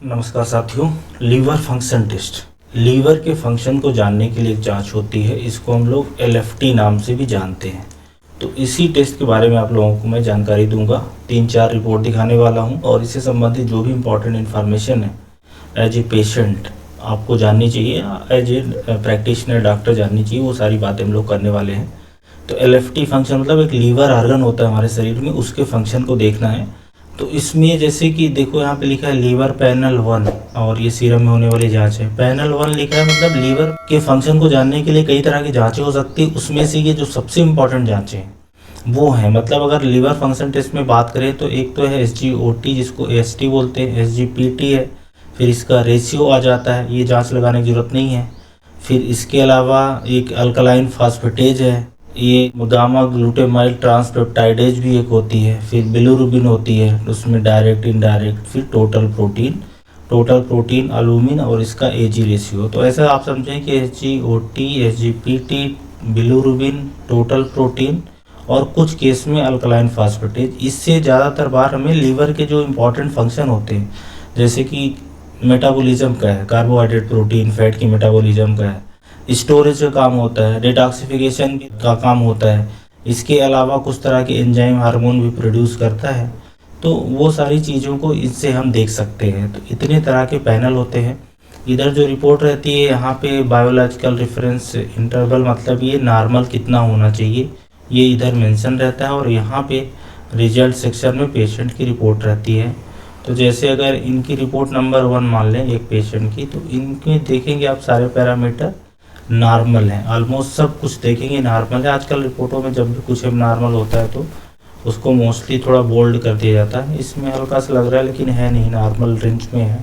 नमस्कार साथियों। Liver function test, liver के फंक्शन को जानने के लिए एक जांच होती है। इसको हम लोग LFT नाम से भी जानते हैं। तो इसी टेस्ट के बारे में आप लोगों को मैं जानकारी दूंगा। 3-4 रिपोर्ट दिखाने वाला हूं और इससे संबंधित जो भी इम्पोर्टेंट इन्फॉर्मेशन है एज ए पेशेंट आपको जाननी चाहिए, एज ए प्रैक्टिशनर डॉक्टर जाननी चाहिए, वो सारी बातें हम लोग करने वाले हैं। तो LFT फंक्शन मतलब एक लीवर ऑर्गन होता है हमारे शरीर में, उसके फंक्शन को देखना है। तो इसमें जैसे कि देखो यहाँ पे लिखा है लीवर पैनल 1 और ये सीरम में होने वाली जांच है। पैनल 1 लिखा है मतलब लीवर के फंक्शन को जानने के लिए कई तरह की जांचें हो सकती है। उसमें से ये जो सबसे इम्पोर्टेंट जांचें हैं वो है, मतलब अगर लीवर फंक्शन टेस्ट में बात करें तो एक तो है SGOT जिसको AST बोलते हैं, SGPT है, फिर इसका रेशियो आ जाता है, ये जाँच लगाने की जरूरत नहीं है। फिर इसके अलावा एक अल्कलाइन फास्फेटेज है, ये गामा ग्लूटामाइल ट्रांसपेप्टाइडेज भी एक होती है। फिर बिलिरुबिन होती है, उसमें डायरेक्ट इनडायरेक्ट। फिर टोटल प्रोटीन अल्बुमिन और इसका AG रेशियो। तो ऐसा आप समझें कि SGOT, SGPT, bilirubin, total protein और कुछ केस में अल्कलाइन फास्फेटेज। इससे ज़्यादातर बार हमें लीवर के जो इम्पोर्टेंट फंक्शन होते हैं जैसे कि मेटाबॉलिज्म का है, कार्बोहाइड्रेट प्रोटीन फैट की मेटाबॉलिज्म का है, स्टोरेज का काम होता है, डिटॉक्सिफिकेशन का काम होता है, इसके अलावा कुछ तरह के एंजाइम हार्मोन भी प्रोड्यूस करता है। तो वो सारी चीज़ों को इससे हम देख सकते हैं। तो इतने तरह के पैनल होते हैं। इधर जो रिपोर्ट रहती है यहाँ पे बायोलॉजिकल रेफरेंस इंटरवल, मतलब ये नॉर्मल कितना होना चाहिए ये इधर मेंशन रहता है। और यहाँ पे रिजल्ट सेक्शन में पेशेंट की रिपोर्ट रहती है। तो जैसे अगर इनकी रिपोर्ट नंबर 1 मान लें एक पेशेंट की, तो इनके देखेंगे आप सारे पैरामीटर नॉर्मल है, ऑलमोस्ट सब कुछ देखेंगे नॉर्मल है। आजकल रिपोर्टों में जब भी कुछ नॉर्मल होता है तो उसको मोस्टली थोड़ा बोल्ड कर दिया जाता है। इसमें हल्का सा लग रहा है लेकिन है नहीं, नॉर्मल रेंज में है।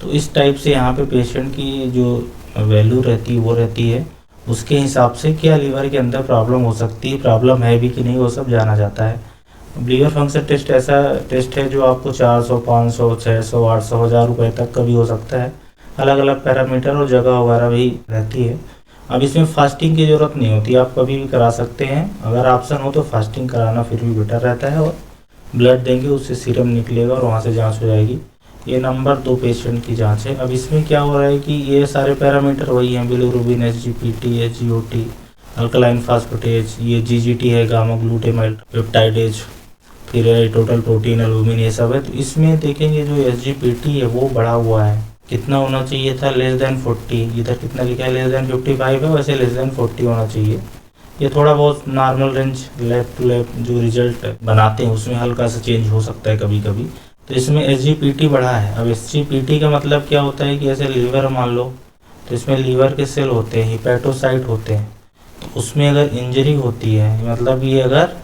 तो इस टाइप से यहाँ पे पेशेंट की जो वैल्यू रहती है वो रहती है, उसके हिसाब से क्या लीवर के अंदर प्रॉब्लम हो सकती है, प्रॉब्लम है भी कि नहीं, वो सब जाना जाता है। लीवर फंक्शन टेस्ट ऐसा टेस्ट है जो आपको 400, 500, 600, 800, 1000 रुपये तक का भी हो सकता है। अलग अलग पैरामीटर और जगह वगैरह भी रहती है। अब इसमें फास्टिंग की ज़रूरत नहीं होती, आप कभी भी करा सकते हैं। अगर ऑप्शन हो तो फास्टिंग कराना फिर भी बेटर रहता है। और ब्लड देंगे, उससे सीरम निकलेगा और वहाँ से जांच हो जाएगी। ये नंबर 2 पेशेंट की जांच है। अब इसमें क्या हो रहा है कि ये सारे पैरामीटर वही हैं, bilirubin, SGPT, SGOT, alkaline phosphatase, ये GGT है, गामा ग्लूटामाइल पेप्टाइडेज, फिर टोटल प्रोटीन अल्बुमिन, ये सब है। तो इसमें देखेंगे जो SGPT है वो बढ़ा हुआ है। कितना होना चाहिए था? <40। इधर कितना लिखा है? <55 है, वैसे <40 होना चाहिए। ये थोड़ा बहुत normal range lab to lab जो रिजल्ट बनाते हैं उसमें हल्का सा चेंज हो सकता है कभी कभी। तो इसमें SGPT बढ़ा है। अब SGPT का मतलब क्या होता है कि ऐसे लीवर मान लो, तो इसमें लीवर के सेल होते हैं, हिपैटोसाइट होते हैं। तो उसमें अगर इंजरी होती है, मतलब ये अगर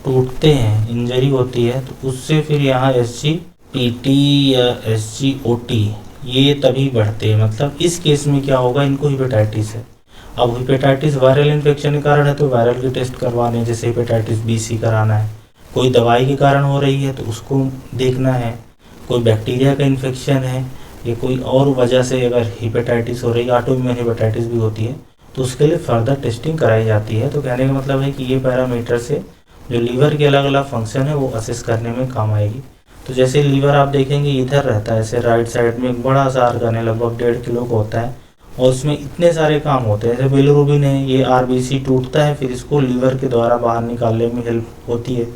टूटते हैं, इंजरी होती है, तो उससे फिर यहाँ SGPT या SGOT ये तभी बढ़ते हैं। मतलब इस केस में क्या होगा, इनको हिपेटाइटिस है। अब हिपेटाइटिस वायरल इन्फेक्शन के कारण है तो वायरल के टेस्ट करवाने, जैसे हिपेटाइटिस BC कराना है। कोई दवाई के कारण हो रही है तो उसको देखना है। कोई बैक्टीरिया का इन्फेक्शन है या कोई और वजह से अगर हिपेटाइटिस हो रही है, ऑटोइम्यून हिपेटाइटिस भी होती है, तो उसके लिए फर्दर टेस्टिंग कराई जाती है। तो कहने का मतलब है कि ये पैरामीटर से जो लीवर के अलग अलग फंक्शन है वो असेस करने में काम आएगी। तो जैसे लीवर आप देखेंगे इधर रहता है, ऐसे राइट साइड में एक बड़ा सा ऑर्गन है, लगभग 1.5 किलो का होता है और उसमें इतने सारे काम होते हैं। जैसे बिलिरुबिन है, ये RBC टूटता है, फिर इसको लीवर के द्वारा बाहर निकालने में हेल्प होती है।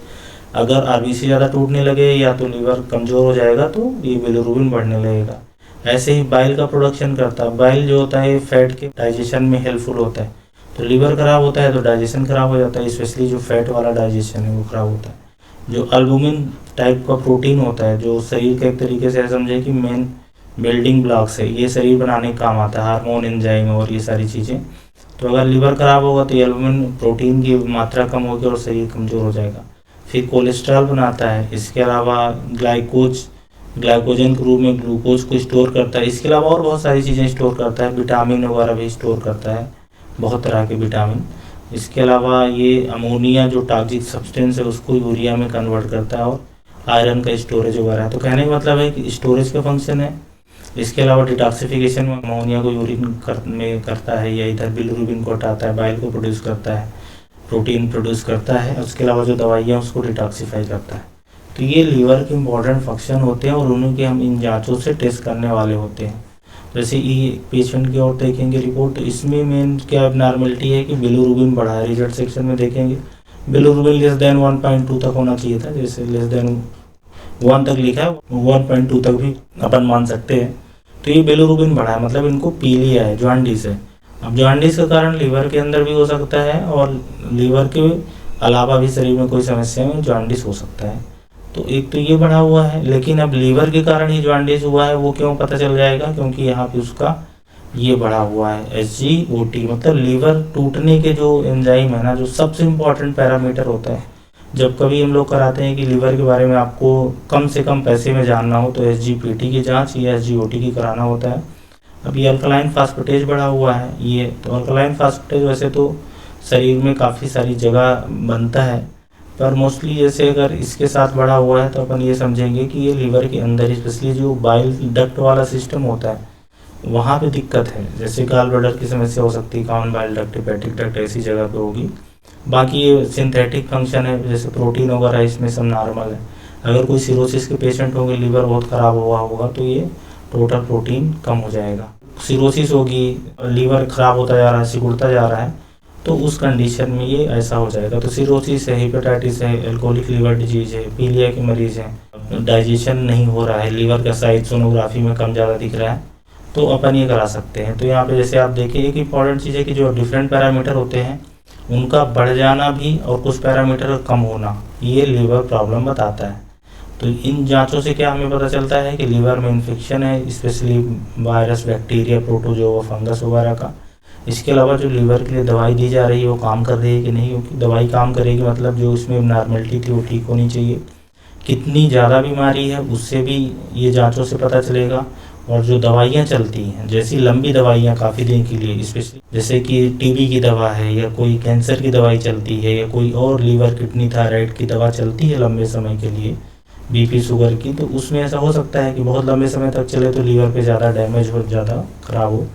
अगर RBC ज़्यादा टूटने लगे या तो लीवर कमज़ोर हो जाएगा तो ये बिलिरुबिन बढ़ने लगेगा। ऐसे ही बाइल का प्रोडक्शन करता है। बाइल जो होता है फैट के डाइजेशन में हेल्पफुल होता है। तो लीवर खराब होता है तो डाइजेशन खराब हो जाता है, स्पेशली जो फैट वाला डाइजेशन है वो खराब होता है। जो अल्बुमिन टाइप का प्रोटीन होता है जो शरीर के एक तरीके से समझे कि मेन बिल्डिंग ब्लॉक्स है, ये शरीर बनाने का काम आता है, हार्मोन, एंजाइम और ये सारी चीज़ें। तो अगर लीवर खराब होगा तो ये अल्बुमिन प्रोटीन की मात्रा कम होगी और शरीर कमज़ोर हो जाएगा। फिर कोलेस्ट्रॉल बनाता है। इसके अलावा ग्लाइकोजन के रूप में ग्लूकोज को स्टोर करता है। इसके अलावा और बहुत सारी चीज़ें स्टोर करता है, विटामिन वगैरह भी स्टोर करता है, बहुत तरह के विटामिन। इसके अलावा ये अमोनिया जो टॉक्सिक सब्सटेंस है उसको यूरिया में कन्वर्ट करता है और आयरन का स्टोरेज वगैरह है। तो कहने का मतलब है कि स्टोरेज का फंक्शन है। इसके अलावा डिटॉक्सिफिकेशन में अमोनिया को यूरिन में करता है, या इधर बिलिरुबिन को हटाता है, बाइल को प्रोड्यूस करता है, प्रोटीन प्रोड्यूस करता है। उसके अलावा जो दवाइयाँ उसको डिटॉक्सिफाई करता है। तो ये लीवर के इम्पोर्टेंट फंक्शन होते हैं और उन्हीं के हम इन जांचों से टेस्ट करने वाले होते हैं। जैसे ये पेशेंट की और देखेंगे रिपोर्ट, तो इसमें मेन क्या एबनॉर्मलिटी है कि बिलिरुबिन बढ़ा है। रिजल्ट सेक्शन में देखेंगे बिलिरुबिन लेस देन 1.2 तक होना चाहिए था, जैसे लेस देन 1 तक लिखा है, 1.2 तक भी अपन मान सकते हैं। तो ये बिलिरुबिन बढ़ा है, मतलब इनको पी लिया है, जॉन्डिस है। अब जॉन्डिस के कारण लीवर के अंदर भी हो सकता है और लीवर के अलावा भी शरीर में कोई समस्या में जॉन्डिस हो सकता है। तो एक तो ये बढ़ा हुआ है, लेकिन अब लीवर के कारण ही जॉन्डिस हुआ है वो क्यों पता चल जाएगा, क्योंकि यहाँ पे उसका ये बढ़ा हुआ है SGOT, मतलब लीवर टूटने के जो एंजाइम है ना, जो सबसे इम्पोर्टेंट पैरामीटर होता है। जब कभी हम लोग कराते हैं कि लीवर के बारे में आपको कम से कम पैसे में जानना हो तो SGPT की जांच या SGOT की कराना होता है। अब ये अल्कलाइन फास्फेटेज बढ़ा हुआ है, ये तो अल्कलाइन फास्फेटेज वैसे तो शरीर में काफ़ी सारी जगह बनता है, पर मोस्टली जैसे अगर इसके साथ बढ़ा हुआ है तो अपन ये समझेंगे कि ये लीवर के अंदर स्पेशली जो बाइल डक्ट वाला सिस्टम होता है वहाँ पे दिक्कत है। जैसे गाल ब्लैडर की समस्या हो सकती है, common bile duct, hepatic duct ऐसी जगह पे होगी। बाकी ये सिंथेटिक फंक्शन है, जैसे प्रोटीन वगैरह इसमें सब नॉर्मल है। अगर कोई सिरोसिस के पेशेंट होंगे, लीवर बहुत ख़राब हुआ होगा तो ये टोटल प्रोटीन कम हो जाएगा। सिरोसिस होगी, लीवर ख़राब होता जा रहा है, सिकुड़ता जा रहा है, तो उस कंडीशन में ये ऐसा हो जाएगा। तो सिरोसिस है, हेपेटाइटिस है, एल्कोहलिक लीवर डिजीज है, पीलिया के मरीज़ हैं, डाइजेशन नहीं हो रहा है, लीवर का साइज सोनोग्राफी में कम ज़्यादा दिख रहा है, तो अपन ये करा सकते हैं। तो यहाँ पे जैसे आप देखिए एक इम्पॉर्टेंट चीज़ है कि जो डिफरेंट पैरामीटर होते हैं उनका बढ़ जाना भी और कुछ पैरामीटर का कम होना, ये लीवर प्रॉब्लम बताता है। तो इन जांचों से क्या हमें पता चलता है कि लीवर में इन्फेक्शन है, specially virus, bacteria, protozoa, fungus वगैरह का। इसके अलावा जो लीवर के लिए दवाई दी जा रही है वो काम कर रही है कि नहीं, क्योंकि दवाई काम करेगी मतलब जो उसमें नॉर्मलिटी थी वो ठीक होनी चाहिए। कितनी ज़्यादा बीमारी है उससे भी ये जांचों से पता चलेगा। और जो दवाइयाँ चलती हैं, जैसी लंबी दवाइयाँ काफ़ी दिन के लिए, स्पेशली जैसे कि टीबी की दवा है या कोई कैंसर की दवाई चलती है या कोई और लीवर, किडनी, थायराइड की दवा चलती है लंबे समय के लिए, BP, शुगर की, तो उसमें ऐसा हो सकता है कि बहुत लंबे समय तक चले तो लीवर पे ज़्यादा डैमेज हो, ज़्यादा ख़राब हो।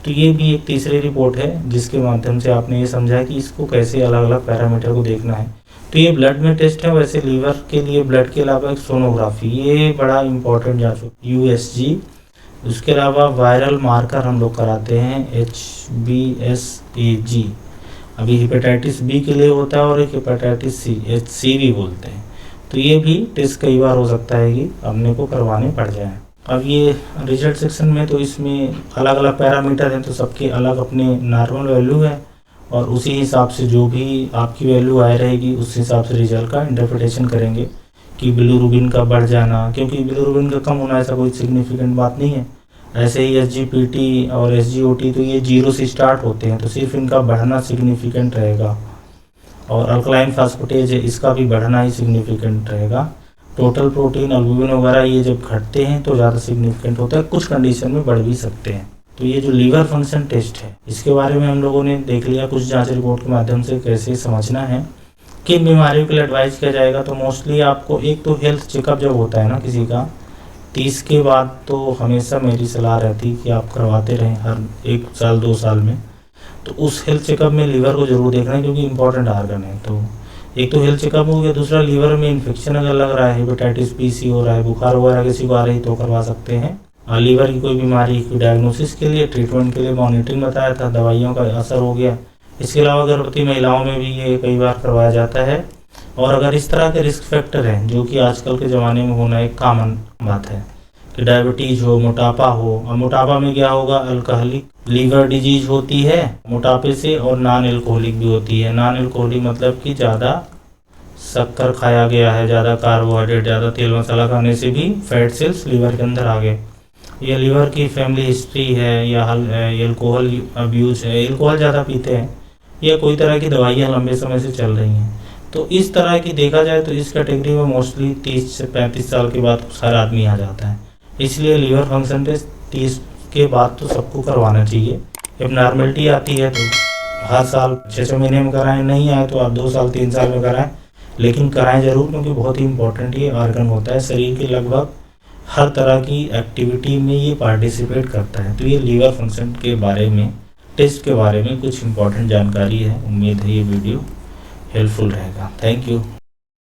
तो ये भी एक तीसरी रिपोर्ट है जिसके माध्यम से आपने ये समझा कि इसको कैसे अलग अलग पैरामीटर को देखना है। तो ये ब्लड में टेस्ट है। वैसे लीवर के लिए ब्लड के अलावा एक सोनोग्राफी, ये बड़ा इंपॉर्टेंट जांच होती है, USG। उसके अलावा वायरल मार्कर हम लोग कराते हैं, HBsAg। अभी हेपेटाइटिस B के लिए होता है और एक हेपेटाइटिस C, HCV बोलते हैं। तो ये भी टेस्ट कई बार हो सकता है कि अपने को करवाने पड़ जाए। अब ये रिजल्ट सेक्शन में तो इसमें अलग अलग पैरामीटर हैं, तो सबके अलग अपने नॉर्मल वैल्यू है और उसी हिसाब से जो भी आपकी वैल्यू आए रहेगी उस हिसाब से रिजल्ट का इंटरप्रिटेशन करेंगे कि बिलिरुबिन का बढ़ जाना, क्योंकि बिलिरुबिन का कम होना ऐसा कोई सिग्निफिकेंट बात नहीं है। ऐसे ही SGPT और SGOT तो ये 0 से स्टार्ट होते हैं, तो सिर्फ इनका बढ़ना सिग्निफिकेंट रहेगा। और अल्कलाइन फास्फेटेज है, इसका भी बढ़ना ही सिग्निफिकेंट रहेगा। टोटल प्रोटीन, एल्बुमिन वगैरह ये जब घटते हैं तो ज़्यादा सिग्निफिकेंट होता है, कुछ कंडीशन में बढ़ भी सकते हैं। तो ये जो लीवर फंक्शन टेस्ट है इसके बारे में हम लोगों ने देख लिया कुछ जांच रिपोर्ट के माध्यम से कैसे समझना है, किन बीमारियों के लिए एडवाइस किया जाएगा। तो मोस्टली आपको एक तो हेल्थ चेकअप जब होता है ना किसी का, 30 के बाद तो हमेशा मेरी सलाह रहती कि आप करवाते रहें हर 1 साल 2 साल में। तो उस हेल्थ चेकअप में लीवर को जरूर देखना है, क्योंकि इंपॉर्टेंट आर्गन है। तो एक तो हेल्थ चेकअप हो गया, दूसरा लीवर में इन्फेक्शन अगर लग रहा है, हेपेटाइटिस B, C हो रहा है, बुखार वगैरह किसी को आ रही तो करवा सकते हैं। और लीवर की कोई बीमारी की डायग्नोसिस के लिए, ट्रीटमेंट के लिए मॉनिटरिंग बताया था, दवाइयों का असर हो गया। इसके अलावा गर्भवती महिलाओं में भी ये कई बार करवाया जाता है। और अगर इस तरह के रिस्क फैक्टर हैं जो कि आजकल के ज़माने में होना एक कॉमन बात है कि डायबिटीज़ हो, मोटापा हो, और मोटापा में क्या होगा, अल्कोहलिक लीवर डिजीज होती है मोटापे से, और नॉन एल्कोहलिक भी होती है। नॉन एल्कोहलिक मतलब कि ज़्यादा शक्कर खाया गया है, ज़्यादा कार्बोहाइड्रेट, ज़्यादा तेल मसाला खाने से भी फैट सेल्स लीवर के अंदर आ गए। या लीवर की फैमिली हिस्ट्री है, या एल्कोहल अब्यूज़ है, एल्कोहल ज़्यादा पीते हैं, या कोई तरह की दवाइयाँ लंबे समय से चल रही हैं। तो इस तरह की देखा जाए तो इस कैटेगरी में मोस्टली 30 से 35 साल के बाद हर आदमी आ जाता है। इसलिए लीवर फंक्शन टेस्ट 30 के बाद तो सबको करवाना चाहिए। जब नॉर्मलिटी आती है तो हर साल 6-6 महीने में कराएं, नहीं आए तो आप 2 साल 3 साल में कराएं, लेकिन कराएं ज़रूर, क्योंकि बहुत ही इंपॉर्टेंट ये ऑर्गन होता है। शरीर के लगभग हर तरह की एक्टिविटी में ये पार्टिसिपेट करता है। तो ये लीवर फंक्शन के बारे में, टेस्ट के बारे में कुछ इंपॉर्टेंट जानकारी है। उम्मीद है ये वीडियो हेल्पफुल रहेगा। Thank you.